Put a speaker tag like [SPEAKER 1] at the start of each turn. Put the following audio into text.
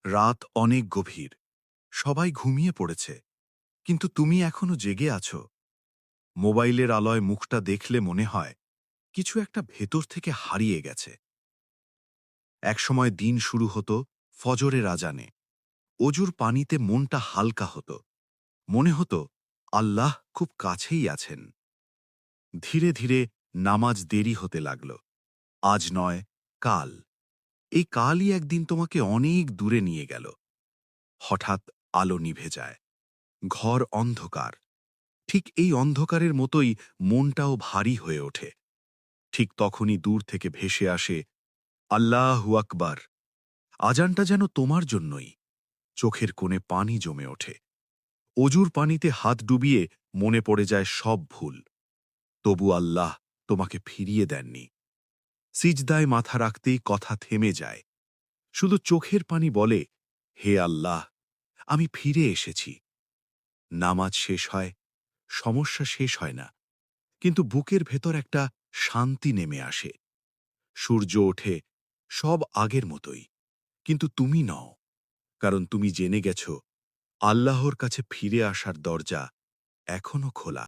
[SPEAKER 1] রাত অনেক গভীর, সবাই ঘুমিয়ে পড়েছে, কিন্তু তুমি এখনো জেগে আছো। মোবাইলের আলোয় মুখটা দেখলে মনে হয় কিছু একটা ভেতর থেকে হারিয়ে গেছে। একসময় দিন শুরু হতো ফজরের আজানে, অজুর পানিতে মনটা হালকা হতো, মনে হতো আল্লাহ খুব কাছেই আছেন। ধীরে ধীরে নামাজ দেরি হতে লাগল। আজ নয়, কাল। এই কালই একদিন তোমাকে অনেক দূরে নিয়ে গেল। হঠাৎ আলো নিভে যায়, ঘর অন্ধকার। ঠিক এই অন্ধকারের মতোই মনটাও ভারী হয়ে ওঠে। ঠিক তখনই দূর থেকে ভেসে আসে আল্লাহু আকবার। আজানটা যেন তোমার জন্যই। চোখের কোণে পানি জমে ওঠে। অজুর পানিতে হাত ডুবিয়ে মনে পড়ে যায় সব ভুল। তবু আল্লাহ তোমাকে ফিরিয়ে দেননি। সিজদায় মাথা রাখতেই কথা থেমে যায়। শুধু চোখের পানি বলে, হে আল্লাহ, আমি ফিরে এসেছি। নামাজ শেষ হয়, সমস্যা শেষ হয় না, কিন্তু বুকের ভেতর একটা শান্তি নেমে আসে। সূর্য ওঠে, সব আগের মতোই, কিন্তু তুমি নও। কারণ তুমি জেনে গেছ আল্লাহর কাছে ফিরে আসার দরজা এখনো খোলা।